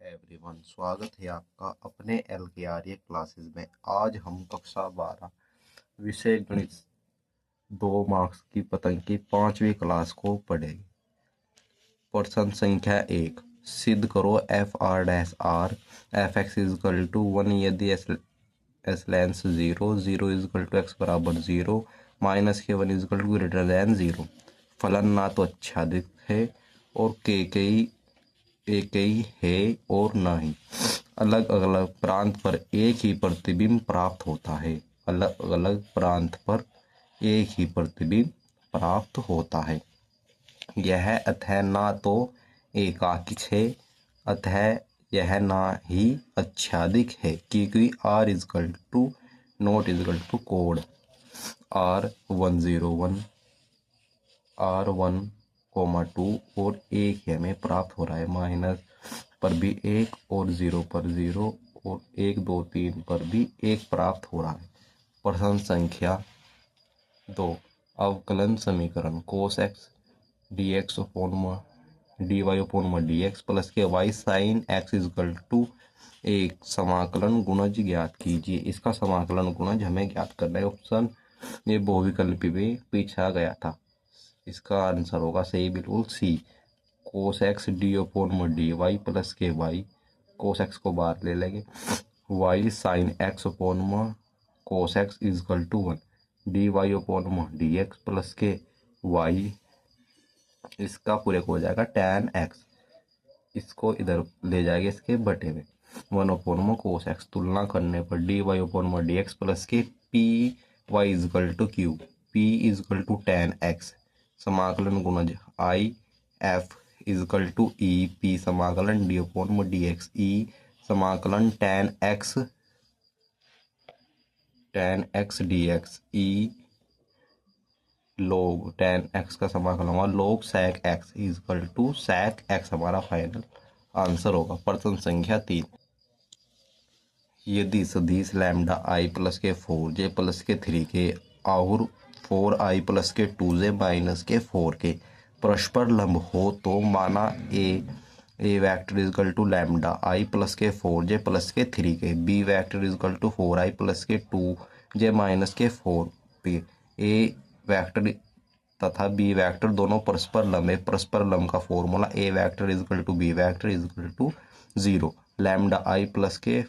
Everyone, स्वागत है आपका अपने एलकेआरए क्लासेस में। आज हम कक्षा 12 विषय गणित 2 मार्क्स की पतंग की 5वीं क्लास को पढ़ेंगे। प्रश्न संख्या 1, सिद्ध करो F R dash R F X is equal to 1 यदि एस लेंस 0 0 इज इक्वल टू एक्स बराबर 0 माइनस के 1 is equal to greater than 0। फलन ना तो आच्छादित है और एक ही है और न ही अलग अलग प्रांत पर एक ही प्रतिबिंब प्राप्त होता है। अलग अलग प्रांत पर एक ही प्रतिबिंब प्राप्त होता है। यह अतः ना तो एकाकिक है अतः यह ना ही आच्छादित है क्योंकि R equal to not equal to code R101 R1,2 और एक ही हमें प्राप्त हो रहा है। माइनस पर भी 1 और 0 पर 0 और 1 2 3 पर भी 1 प्राप्त हो रहा है। प्रश्न संख्या 2, अवकलन समीकरण cos x dx dy dx plus के y sin x is equal to एक समाकलन गुणज ज्ञात कीजिए। इसका समाकलन गुणज हमें ज्ञात करना है। ऑप्शन ये बहुविकल्पी में पूछा गया था। इसका आंसर होगा सही बिल्कुल सी, cos x dy प्लस के y, cos x को बाहर ले लेंगे, y sin x cos x is equal to 1 dy dx plus के y, इसका पूरे को हो जाएगा tan x, इसको इधर ले जाएंगे इसके बटे में 1 cos x, तुलना करने पर dy dx प्लस के p y is equal to q, p is equal to tan x, समाकलन गुणज I F is equal to e P समाकलन डी एक्स ई समाकलन tan x d x e log tan x का समाकलन होगा log sec x is equal to sec x, हमारा final answer होगा। प्रश्न संख्या 3, यदि सदिश लैम्डा आई प्लस के 4j प्लस के 3k और 4i प्लस के 2j माइनस के 4k परस्पर लंब हो तो माना A vector equal to lambda i plus के 4j प्लस के 3k, B vector equal to 4i plus के 2j माइनस के 4k। ए वैक्टर तथा बी वैक्टर दोनों परस्पर लंब है। परस्पर लंब का formula A vector equal to B vector equal to 0, lambda i plus के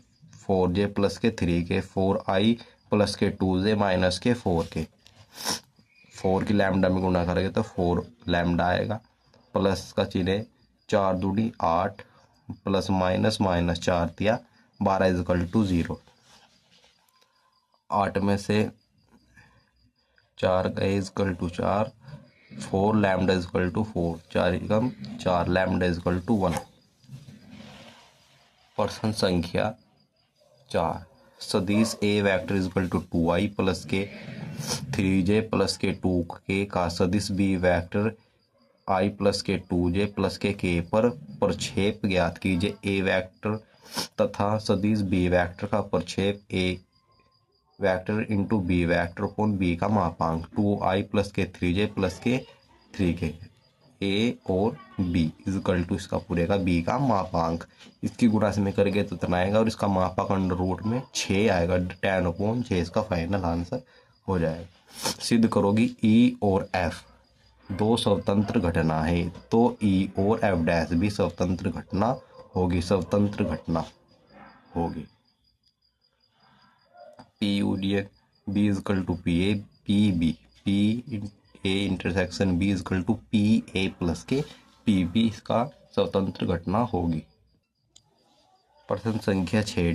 4j प्लस के 3k 4i प्लस के 2j माइनस के 4k, 4 की लैम्डा में गुणा करेंगे तो 4 लैम्डा आएगा, प्लस का चिन्ह 4 दूनी 8 प्लस माइनस माइनस 4 दिया 12 इजकल टू 0। 8 में से 4 गए equal to 4, 4 lambda equal to 4, 4 कम 4 लैम्डा इजकल टू 1। प्रश्न संख्या 4, सदिश A vector equal to 2i plus के 3j प्लस के 2k का सदिश बी वैक्टर i प्लस के 2j प्लस के k पर प्रक्षेप ज्ञात कीजिए। ए वैक्टर तथा सदिश बी वैक्टर का प्रक्षेप A vector into B vector upon B का मापांक 2i प्लस के 3j प्लस के 3k, ए और बी इजकल टू इसका पूरे का बी का मापांक, इसकी गुणा से में करेंगे तो इतना आएगा और इसका मापांक अंडर रूट में 6 आएगा, 10/6 इसका फाइनल आंसर हो जाएगा। सिद्ध करोगी ई और एफ दो स्वतंत्र घटना है तो ई और एफ डैश भी स्वतंत्र घटना होगी। स्वतंत्र घटना होगी P union B is equal to P A P B, P A intersection B is equal to P A plus के पी बी, इसका स्वतंत्र घटना होगी। प्रश्न संख्या 6,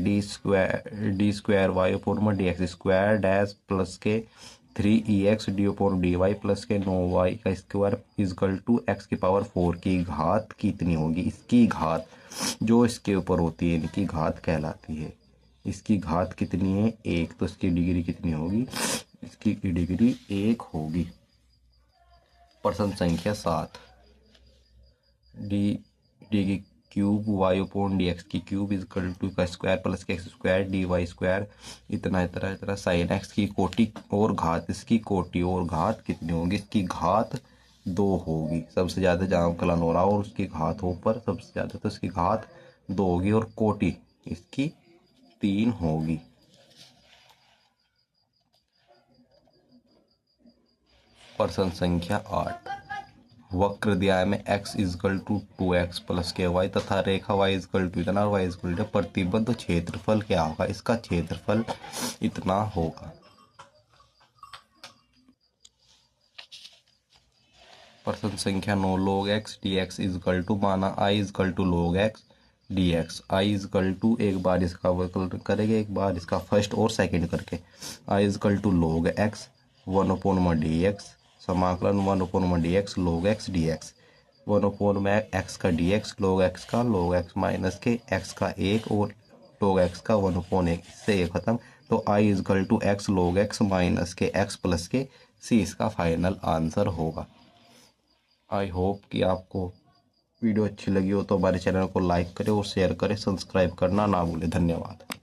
d square y upon d x square dash plus के 3ex d upon d y plus के 9y का स्क्वायर इजकल टू x की पावर 4 की घात कितनी होगी। इसकी घात जो इसके ऊपर होती है इनकी घात कहलाती है। इसकी घात कितनी है 1, तो इसकी डिग्री कितनी होगी, इसकी डिग्री 1 होगी। प्रश्न संख्या 7, डी की cube y upon d x की क्यूब इजकल टू का स्क्वायर प्लस के x square d y square इतना इतना इतना साइन एक्स की कोटि और घात, इसकी कोटि और घात कितनी होगी। इसकी घात 2 होगी, सबसे ज़्यादा जहाँ अवकलन हो रहा हो और उसकी घात हो पर सबसे ज़्यादा तो इसकी घात 2 होगी और कोटि इसकी 3 होगी। प्रश्न संख्या 8, वक्रद्वय में x is equal to 2x plus के वाई तथा रेखा y इजकल टू इतना और y इजकल टू, प्रतिबद्ध क्षेत्रफल क्या होगा? इसका क्षेत्रफल इतना होगा। प्रश्न संख्या 9, log x dx is equal to, माना i is equal to log x dx, i is equal to एक बार इसका अवकलन करेंगे, एक बार इसका फर्स्ट और सेकंड करके, i is equal to log x 1/में dx, समाकलन 1/में dx log x dx, 1/में x का dx log x का log x माइनस के x का 1 और log x का 1/1, इससे ये खत्म। तो i is equal to x log x minus के x प्लस के c इसका फाइनल आंसर होगा। आई होप कि आपको वीडियो अच्छी लगी हो तो हमारे चैनल को लाइक करें और शेयर करें, सब्सक्राइब करना ना भूलें। धन्यवाद।